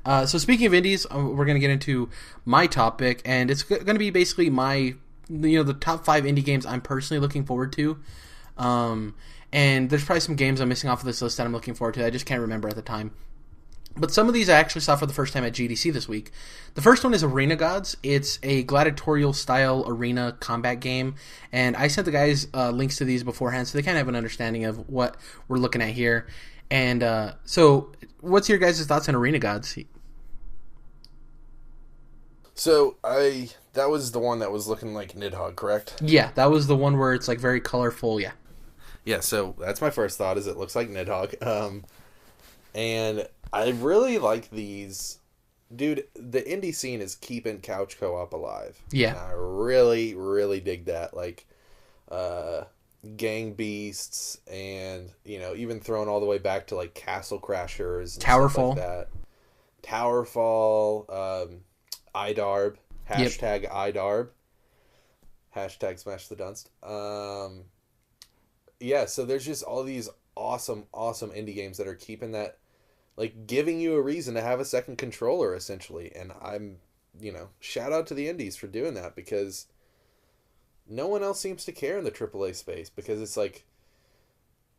So speaking of indies, we're going to get into my topic, and it's going to be basically the top 5 indie games I'm personally looking forward to. And there's probably some games I'm missing off of this list that I'm looking forward to. I just can't remember at the time. But some of these I actually saw for the first time at GDC this week. The first one is Arena Gods. It's a gladiatorial-style arena combat game. And I sent the guys links to these beforehand so they kind of have an understanding of what we're looking at here. And so what's your guys' thoughts on Arena Gods? So, that was the one that was looking like Nidhogg, correct? Yeah, that was the one where it's like very colorful, yeah. Yeah, so that's my first thought, is it looks like Nidhogg. And I really like these. Dude, the indie scene is keeping couch co-op alive. Yeah. And I really, really dig that. Like, Gang Beasts and, even thrown all the way back to, like, Castle Crashers and Towerfall. Stuff like that. Towerfall, IDARB, hashtag IDARB, hashtag Smash the Dunst. Yeah, so there's just all these awesome indie games that are keeping that, like, giving you a reason to have a second controller, essentially. And I'm, shout out to the indies for doing that, because no one else seems to care in the AAA space, because it's like,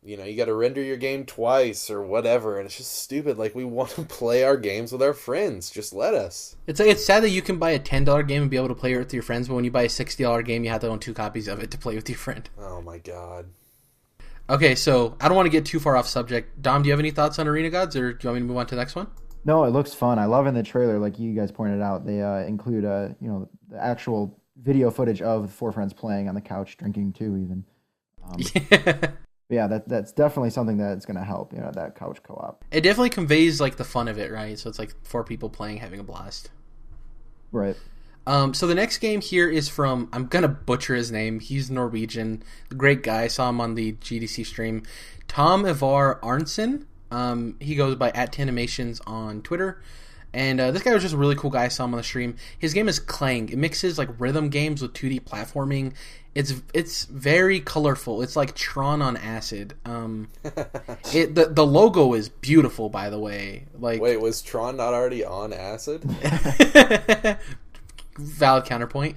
you got to render your game twice or whatever, and it's just stupid. Like, we want to play our games with our friends. Just let us. It's sad that you can buy a $10 game and be able to play it with your friends, but when you buy a $60 game, you have to own 2 copies of it to play with your friend. Oh my god. Okay, so I don't want to get too far off subject. Dom, do you have any thoughts on Arena Gods, or do you want me to move on to the next one? No, it looks fun. I love in the trailer, like you guys pointed out, they include the actual video footage of 4 friends playing on the couch, drinking too, even. Yeah, that's definitely something that's going to help, that couch co-op. It definitely conveys, like, the fun of it, right? So it's like 4 people playing, having a blast. Right. So the next game here is from, I'm going to butcher his name. He's Norwegian. Great guy. I saw him on the GDC stream. Tom Ivar Arntzen. He goes by @Tanimations on Twitter. And this guy was just a really cool guy. I saw him on the stream. His game is Clang. It mixes like rhythm games with 2D platforming. It's very colorful. It's like Tron on acid. The logo is beautiful, by the way. Like, wait, was Tron not already on acid? Valid counterpoint.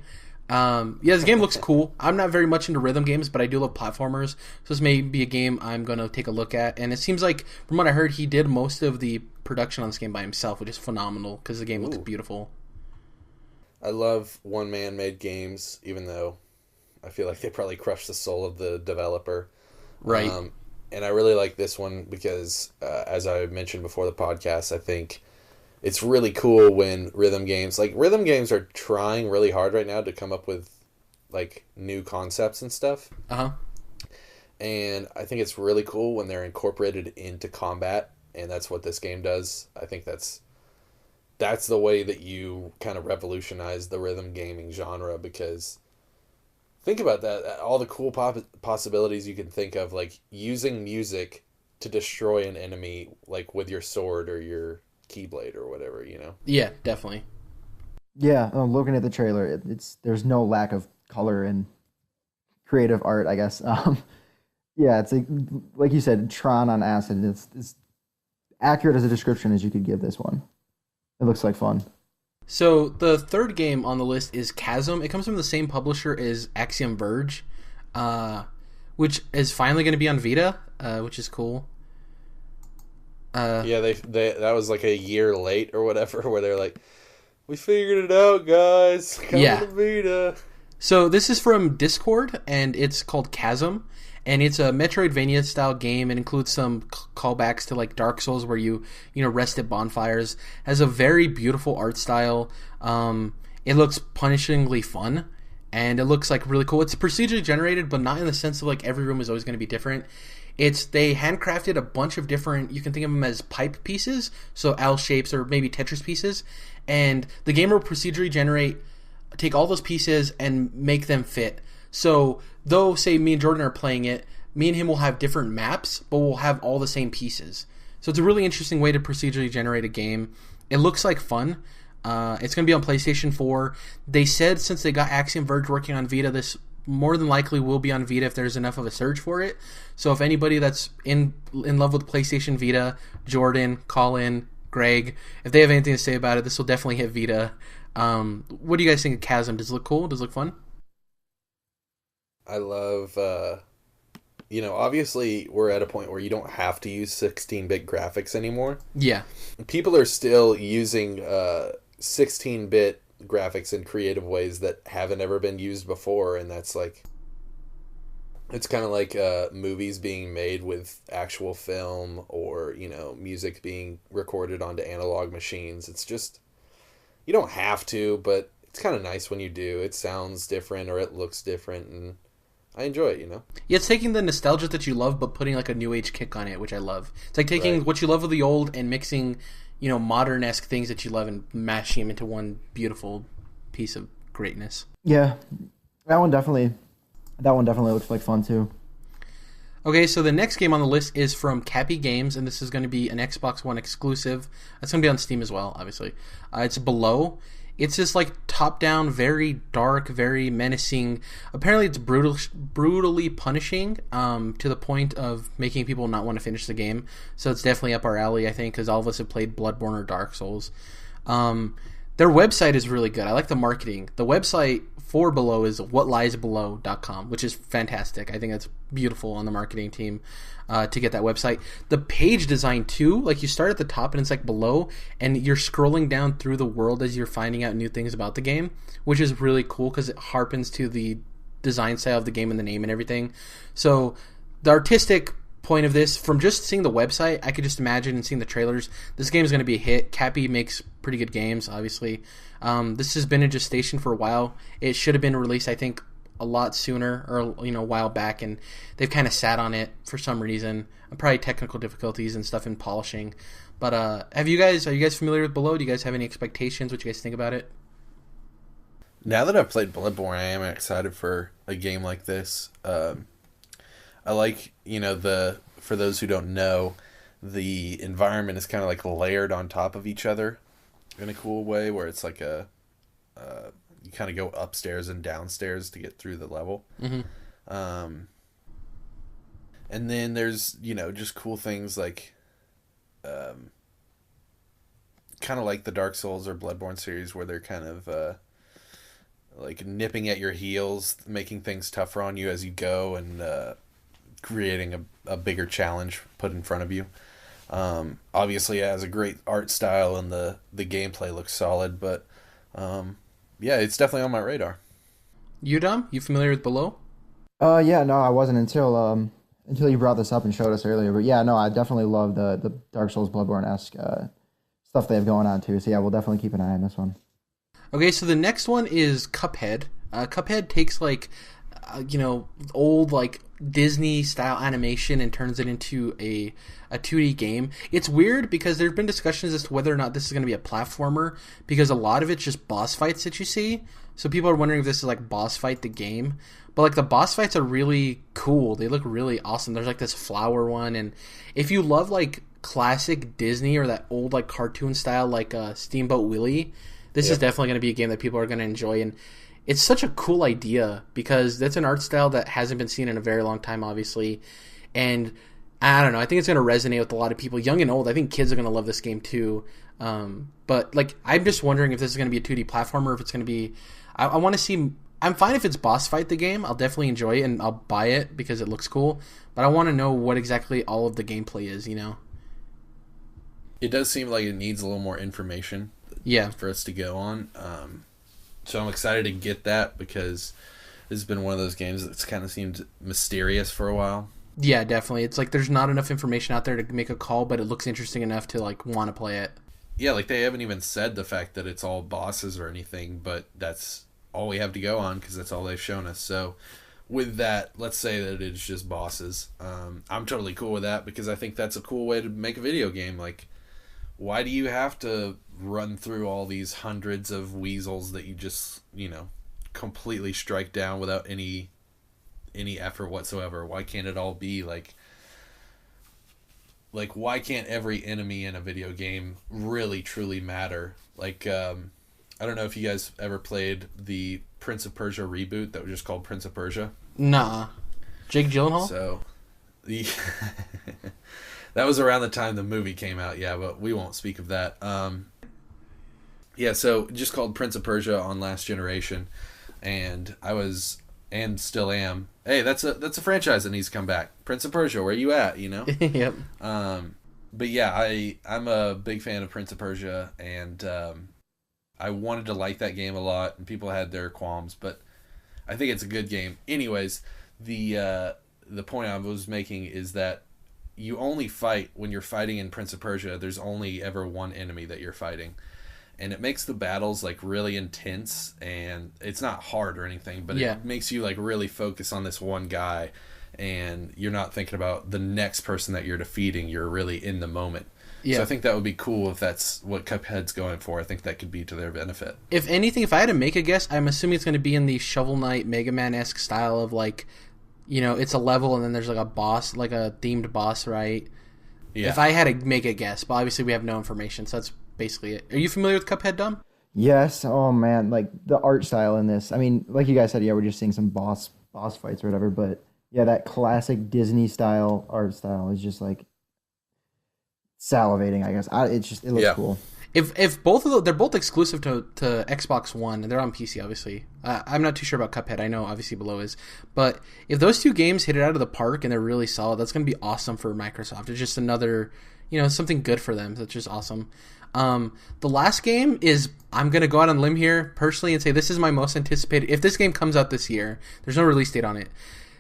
Yeah, this game looks cool. I'm not very much into rhythm games, but I do love platformers. So this may be a game I'm going to take a look at. And it seems like, from what I heard, he did most of the production on this game by himself, which is phenomenal because the game looks beautiful. I love one-man made games, even though I feel like they probably crush the soul of the developer. Right. And I really like this one because, as I mentioned before the podcast, I think it's really cool when rhythm games are trying really hard right now to come up with like new concepts and stuff. Uh-huh. And I think it's really cool when they're incorporated into combat, and that's what this game does. I think that's the way that you kind of revolutionize the rhythm gaming genre, because think about that, all the cool possibilities you can think of, like using music to destroy an enemy, like with your sword or your keyblade or whatever, Yeah, definitely. Yeah, looking at the trailer, there's no lack of color and creative art, I guess. Yeah, it's like you said, Tron on acid. It's accurate as a description as you could give this one. It looks like fun. So the third game on the list is Chasm. It comes from the same publisher as Axiom Verge, which is finally going to be on Vita, which is cool. Yeah, they that was like a year late or whatever, where they're like, we figured it out, guys. Come to Vita. So this is from Discord, and it's called Chasm, and it's a Metroidvania style game. It includes some callbacks to like Dark Souls, where you rest at bonfires. It has a very beautiful art style. It looks punishingly fun, and it looks like really cool. It's procedurally generated, but not in the sense of like every room is always going to be different. They handcrafted a bunch of different, you can think of them as pipe pieces, so L shapes or maybe Tetris pieces, and the game will procedurally take all those pieces and make them fit. So though, say, me and Jordan are playing it, me and him will have different maps, but we'll have all the same pieces. So it's a really interesting way to procedurally generate a game. It looks like fun. It's going to be on PlayStation 4. They said since they got Axiom Verge working on Vita, this more than likely will be on Vita if there's enough of a search for it. So if anybody that's in love with PlayStation Vita, Jordan, call in, Greg, if they have anything to say about it, this will definitely hit Vita. What do you guys think of Chasm? Does it look cool? Does it look fun? I love, obviously we're at a point where you don't have to use 16-bit graphics anymore. Yeah. People are still using 16-bit graphics in creative ways that haven't ever been used before, and that's like, it's kind of like movies being made with actual film, or music being recorded onto analog machines. It's just, you don't have to, but it's kind of nice when you do. It sounds different or it looks different, and I enjoy it. Yeah, it's taking the nostalgia that you love but putting like a new age kick on it, which I love. It's like taking Right. what you love of the old and mixing modern-esque things that you love and mashing them into one beautiful piece of greatness. Yeah, that one definitely looks like fun too. Okay, so the next game on the list is from Cappy Games, and this is going to be an Xbox One exclusive. It's going to be on Steam as well, obviously. It's Below. It's this like top-down, very dark, very menacing. Apparently, it's brutally punishing to the point of making people not want to finish the game. So it's definitely up our alley, I think, because all of us have played Bloodborne or Dark Souls. Their website is really good. I like the marketing. The website for Below is whatliesbelow.com, which is fantastic. I think that's beautiful on the marketing team to get that website. The page design too, like you start at the top and it's like below, and you're scrolling down through the world as you're finding out new things about the game, which is really cool because it harpens to the design style of the game and the name and everything. So the artistic point of this, from just seeing the website, I could just imagine, and seeing the trailers, this game is going to be a hit. Cappy makes pretty good games, obviously. This has been in gestation for a while. It should have been released, I think, a lot sooner, or a while back, and they've kind of sat on it for some reason. Probably technical difficulties and stuff in polishing. But are you guys familiar with Below? Do you guys have any expectations? What you guys think about it? Now that I've played Bloodborne, I am excited for a game like this. I like, for those who don't know, the environment is kind of like layered on top of each other in a cool way, where it's like you kind of go upstairs and downstairs to get through the level. Mm-hmm. And then there's, just cool things like, kind of like the Dark Souls or Bloodborne series, where they're kind of, like nipping at your heels, making things tougher on you as you go, and creating a bigger challenge put in front of you. Obviously it has a great art style, and the gameplay looks solid, but yeah, it's definitely on my radar. You, Dom? You familiar with Below? Yeah, no, I wasn't until you brought this up and showed us earlier. But yeah, no, I definitely love the Dark Souls Bloodborne-esque stuff they have going on too. So yeah, we'll definitely keep an eye on this one. Okay, so the next one is Cuphead. Cuphead takes like, old like Disney style animation and turns it into a 2D game. It's weird because there's been discussions as to whether or not this is going to be a platformer, because a lot of it's just boss fights that you see. So people are wondering if this is like boss fight the game. But like the boss fights are really cool. They look really awesome. There's like this flower one, and if you love like classic Disney or that old like cartoon style like Steamboat Willie, this is definitely going to be a game that people are going to enjoy. And it's such a cool idea because that's an art style that hasn't been seen in a very long time, obviously. And I don't know, I think it's going to resonate with a lot of people, young and old. I think kids are going to love this game too. But like, I'm just wondering if this is going to be a 2D platformer, if it's going to be... I want to see... I'm fine if it's boss fight the game. I'll definitely enjoy it and I'll buy it because it looks cool. But I want to know what exactly all of the gameplay is, It does seem like it needs a little more information for us to go on. So I'm excited to get that, because this has been one of those games that's kind of seemed mysterious for a while. Yeah, definitely. It's like there's not enough information out there to make a call, but it looks interesting enough to like want to play it. Yeah, like they haven't even said the fact that it's all bosses or anything, but that's all we have to go on because that's all they've shown us. So with that, let's say that it's just bosses. I'm totally cool with that, because I think that's a cool way to make a video game. Like, why do you have to run through all these hundreds of weasels that you just, completely strike down without any effort whatsoever? Why can't it all be like why can't every enemy in a video game really truly matter? Like, I don't know if you guys ever played the Prince of Persia reboot that was just called Prince of Persia. Nah. Jake Gyllenhaal? So That was around the time the movie came out, yeah, but we won't speak of that. Yeah, so just called Prince of Persia on Last Generation, and I was, and still am. Hey, that's a franchise that needs to come back. Prince of Persia, where you at? You know. Yep. But yeah, I'm a big fan of Prince of Persia, and I wanted to like that game a lot, and people had their qualms, but I think it's a good game. Anyways, the point I was making is that you only fight when you're fighting in Prince of Persia. There's only ever one enemy that you're fighting, and it makes the battles like really intense. And it's not hard or anything, but it makes you like really focus on this one guy, and you're not thinking about the next person that you're defeating. You're really in the moment. Yeah. So I think that would be cool if that's what Cuphead's going for. I think that could be to their benefit. If anything, if I had to make a guess, I'm assuming it's going to be in the Shovel Knight Mega Man-esque style of like, you know, it's a level and then there's like a boss, like a themed boss, right? Yeah. If I had to make a guess, but obviously we have no information, so that's basically it. Are you familiar with Cuphead, Dom? Yes. Oh man, like the art style in this. I mean, like you guys said, yeah, we're just seeing some boss fights or whatever, but yeah, that classic Disney style art style is just like salivating, I guess. It looks cool. If both of them, they're both exclusive to Xbox One, and they're on PC, obviously. I'm not too sure about Cuphead. I know, obviously, Below is. But if those two games hit it out of the park and they're really solid, that's going to be awesome for Microsoft. It's just another, you know, something good for them. That's just awesome. The last game is, I'm going to go out on a limb here, personally, and say this is my most anticipated. If this game comes out this year, there's no release date on it.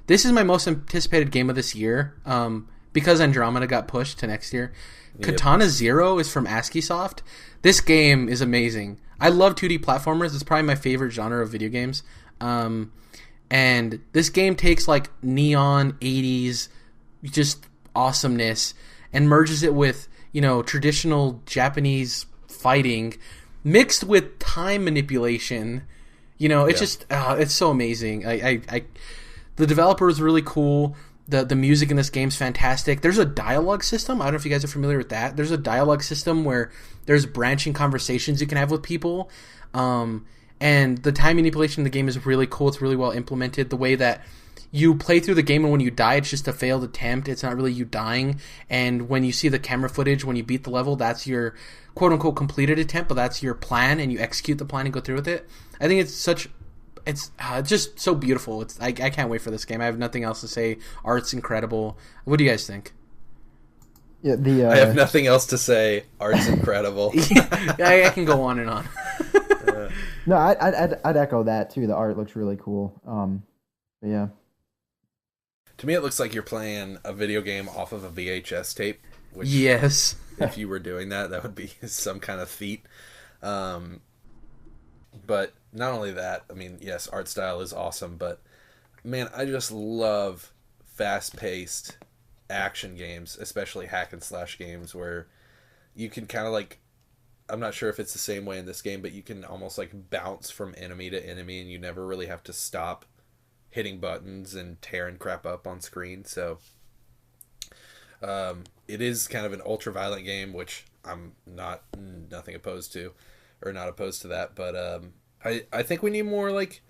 This is my most anticipated game of this year, because Andromeda got pushed to next year. Katana Zero is from ASCII Soft. This game is amazing. I love 2D platformers. It's probably my favorite genre of video games. And this game takes like neon 80s just awesomeness and merges it with, you know, traditional Japanese fighting mixed with time manipulation. You know, it's just it's so amazing. The developer is really cool. The music in this game's fantastic. There's a dialogue system. I don't know if you guys are familiar with that. There's a dialogue system where there's branching conversations you can have with people. And the time manipulation in the game is really cool. It's really well implemented. The way that you play through the game, and when you die, it's just a failed attempt. It's not really you dying. And when you see the camera footage, when you beat the level, that's your quote-unquote completed attempt, but that's your plan, and you execute the plan and go through with it. I think it's just so beautiful. I can't wait for this game. I have nothing else to say. Art's incredible. What do you guys think? Yeah, I have nothing else to say. Art's incredible. I can go on and on. No, I'd echo that too. The art looks really cool. But yeah. To me, it looks like you're playing a video game off of a VHS tape. Which, yes. If you were doing that, that would be some kind of feat. But not only that, I mean, yes, art style is awesome, but man, I just love fast-paced action games, especially hack and slash games where you can kind of like, I'm not sure if it's the same way in this game, but you can almost like bounce from enemy to enemy and you never really have to stop hitting buttons and tearing crap up on screen. So it is kind of an ultra-violent game, which I'm nothing opposed to, or not opposed to that, but I think we need more like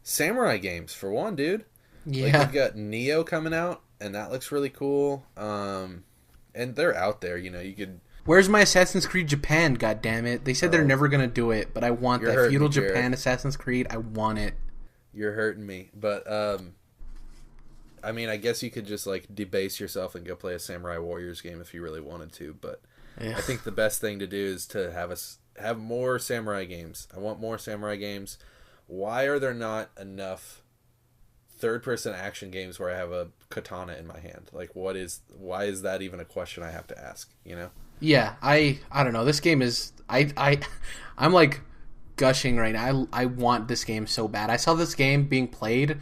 samurai games for one, dude. Yeah, like, we've got Neo coming out, and that looks really cool. And they're out there, you know. You could. Where's my Assassin's Creed Japan? God damn it! They said they're never gonna do it, but I want that feudal Japan Assassin's Creed. I want it. You're hurting me, but I mean, I guess you could just like debase yourself and go play a Samurai Warriors game if you really wanted to. But I think the best thing to do is to have more samurai games. I want more samurai games. Why are there not enough third-person action games where I have a katana in my hand? Like, why is that even a question I have to ask, you know? Yeah, I don't know. This game is I'm like gushing right now. I want this game so bad. I saw this game being played,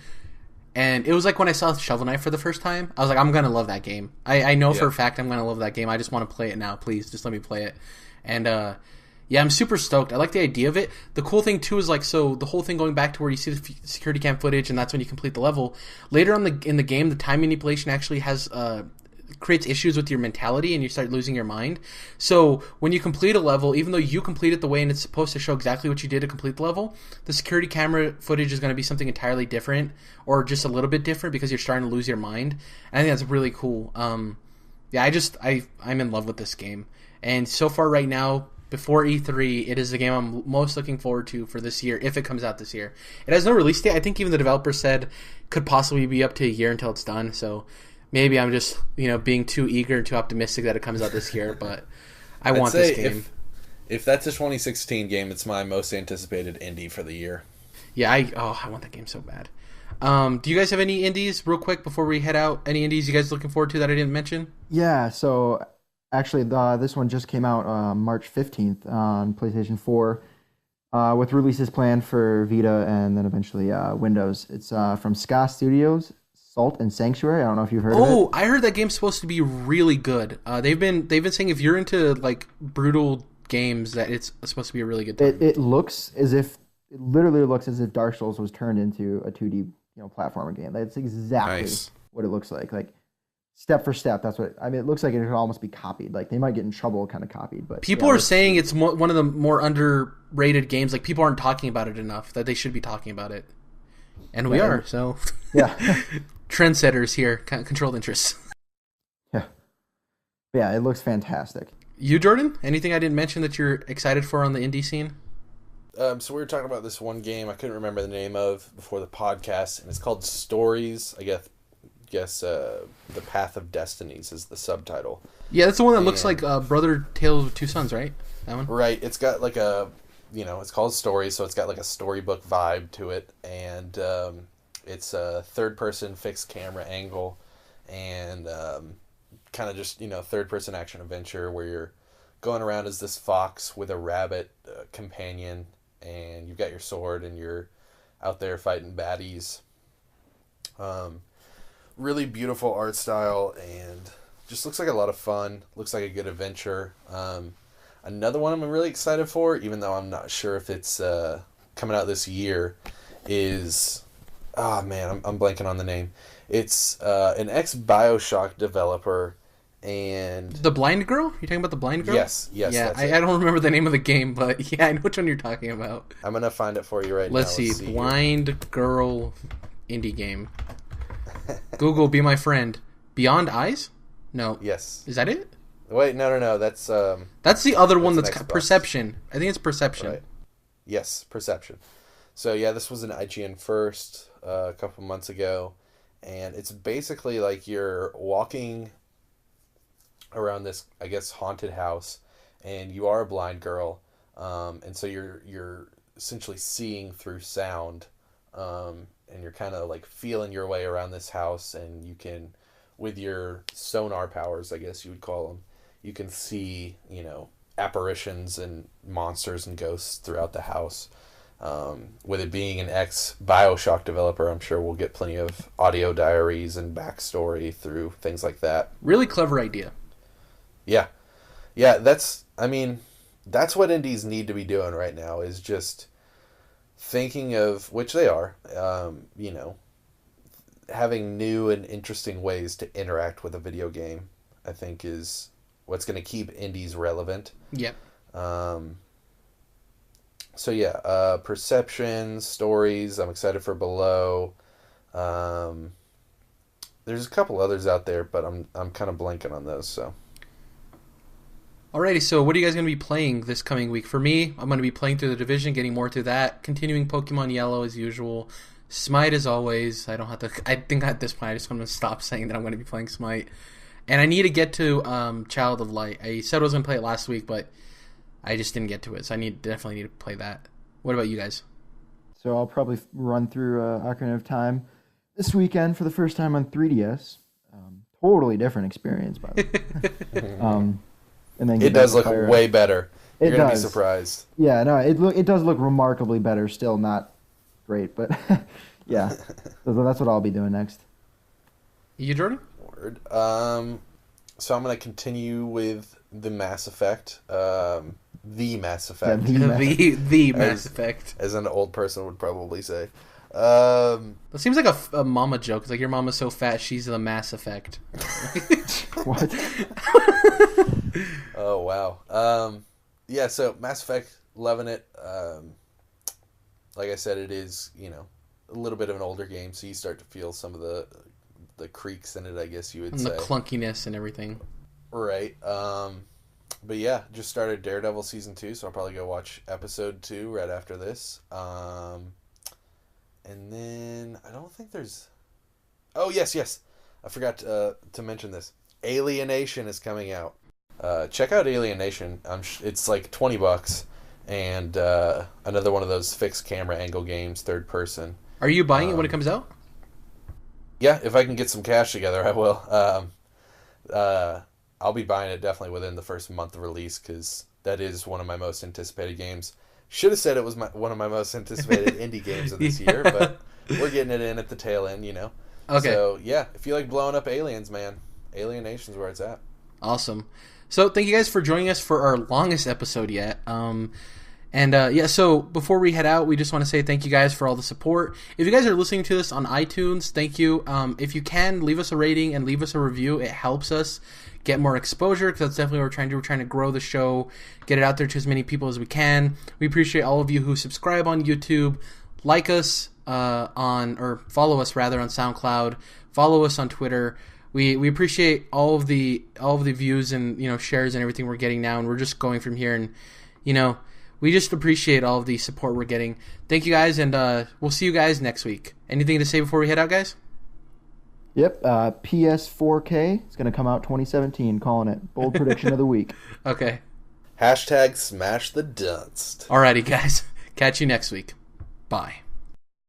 and it was like when I saw Shovel Knight for the first time. I was like, I'm gonna love that game. I know for a fact I'm gonna love that game. I just want to play it now. Please, just let me play it. And yeah, I'm super stoked. I like the idea of it. The cool thing, too, is, like, so the whole thing going back to where you see the security cam footage, and that's when you complete the level. Later on in the game, the time manipulation actually creates issues with your mentality, and you start losing your mind. So when you complete a level, even though you complete it the way and it's supposed to show exactly what you did to complete the level, the security camera footage is going to be something entirely different, or just a little bit different, because you're starting to lose your mind. And I think that's really cool. Yeah, I'm in love with this game. And so far right now, before E3, it is the game I'm most looking forward to for this year, if it comes out this year. It has no release date. I think even the developer said could possibly be up to a year until it's done. So maybe I'm just, being too eager and too optimistic that it comes out this year, but I want this game. If that's a 2016 game, it's my most anticipated indie for the year. Yeah, I want that game so bad. Do you guys have any indies, real quick, before we head out? Any indies you guys looking forward to that I didn't mention? Yeah, so actually this one just came out March 15th on PlayStation 4 with releases planned for Vita and then eventually Windows. It's from Ska Studios, Salt and Sanctuary. I don't know if you've heard of it. Oh, I heard that game's supposed to be really good. They've been saying if you're into like brutal games that it's supposed to be a really good time. It literally looks as if Dark Souls was turned into a 2D platformer game. That's exactly what it looks like. Like step for step. That's what it looks like. It could almost be copied. Like they might get in trouble kind of copied, but people are saying it's one of the more underrated games. Like people aren't talking about it enough that they should be talking about it, and we are. So yeah, trendsetters here, controlled interests. Yeah, it looks fantastic. You, Jordan? Anything I didn't mention that you're excited for on the indie scene? So we were talking about this one game I couldn't remember the name of before the podcast, and it's called Stories. I guess The Path of Destinies is the subtitle. Yeah, that's the one that looks like Brother Tale of Two Sons, right? That one? Right. It's got like it's called Stories, so it's got like a storybook vibe to it, and it's a third-person fixed camera angle, and kind of just, third-person action adventure where you're going around as this fox with a rabbit companion, and you've got your sword, and you're out there fighting baddies. Really beautiful art style, and just looks like a lot of fun. Looks like a good adventure. Another one I'm really excited for, even though I'm not sure if it's coming out this year, is... Oh, man, I'm blanking on the name. It's an ex-BioShock developer, and... The Blind Girl? You're talking about The Blind Girl? Yes. Yeah, I don't remember the name of the game, but yeah, I know which one you're talking about. I'm going to find it for you right now. Let's see. Blind Girl indie game. Google, be my friend. Beyond Eyes? No. Yes. Is that it? Wait, no. That's the other one that's Perception. I think it's Perception. Right. Yes, Perception. So yeah, this was an IGN first a couple months ago, and it's basically like you're walking around this, I guess, haunted house, and you are a blind girl, and so you're essentially seeing through sound, and you're kind of like feeling your way around this house, and you can, with your sonar powers, I guess you would call them, you can see, apparitions and monsters and ghosts throughout the house. With it being an ex-BioShock developer, I'm sure we'll get plenty of audio diaries and backstory through things like that. Really clever idea. Yeah, that's what indies need to be doing right now, is just thinking of, which they are, having new and interesting ways to interact with a video game, I think is what's going to keep indies relevant. Yeah. So yeah, Perception, Stories, I'm excited for Below. There's a couple others out there, but I'm kind of blanking on those, so. Alrighty, so what are you guys going to be playing this coming week? For me, I'm going to be playing through The Division, getting more through that, continuing Pokemon Yellow as usual, Smite as always. I think at this point I just want to stop saying that I'm going to be playing Smite. And I need to get to Child of Light. I said I was going to play it last week, but I just didn't get to it, so I definitely need to play that. What about you guys? So I'll probably run through Ocarina of Time this weekend for the first time on 3DS. Totally different experience, by the way. And then it does look way better. You're going to be surprised. Yeah, no, it does look remarkably better. Still not great, but yeah. So that's what I'll be doing next. You, Jordan? Word. So I'm going to continue with the Mass Effect. The Mass Effect. Yeah, the Mass Effect. As an old person would probably say. That seems like a mama joke. It's like your mama's so fat, she's the Mass Effect. What? Oh, wow. Yeah, so Mass Effect, loving it. Like I said, it is, a little bit of an older game, so you start to feel some of the creaks in it, I guess you would say. And the clunkiness and everything. Right. But yeah, just started Daredevil season 2, so I'll probably go watch episode 2 right after this. And then I don't think there's. Oh yes, I forgot to mention this. Alienation is coming out. Check out Alienation. It's like $20, and another one of those fixed camera angle games, third person. Are you buying it when it comes out? Yeah, if I can get some cash together, I will. I'll be buying it definitely within the first month of release because that is one of my most anticipated games. Should have said it was one of my most anticipated indie games of this year, but we're getting it in at the tail end, Okay. So, yeah, if you like blowing up aliens, man, Alienation's where it's at. Awesome. So, thank you guys for joining us for our longest episode yet. So before we head out, we just want to say thank you guys for all the support. If you guys are listening to this on iTunes, thank you. If you can, leave us a rating and leave us a review. It helps us get more exposure because that's definitely what we're trying to do. We're trying to grow the show, get it out there to as many people as we can. We appreciate all of you who subscribe on YouTube, like us or follow us rather on SoundCloud, follow us on Twitter. We appreciate all of the views and shares and everything we're getting now, and we're just going from here. And we just appreciate all of the support we're getting. Thank you guys, and we'll see you guys next week. Anything to say before we head out, guys? Yep, PS4K is going to come out 2017, calling it. Bold prediction of the week. Okay. # smash the dunst. Alrighty, guys. Catch you next week. Bye.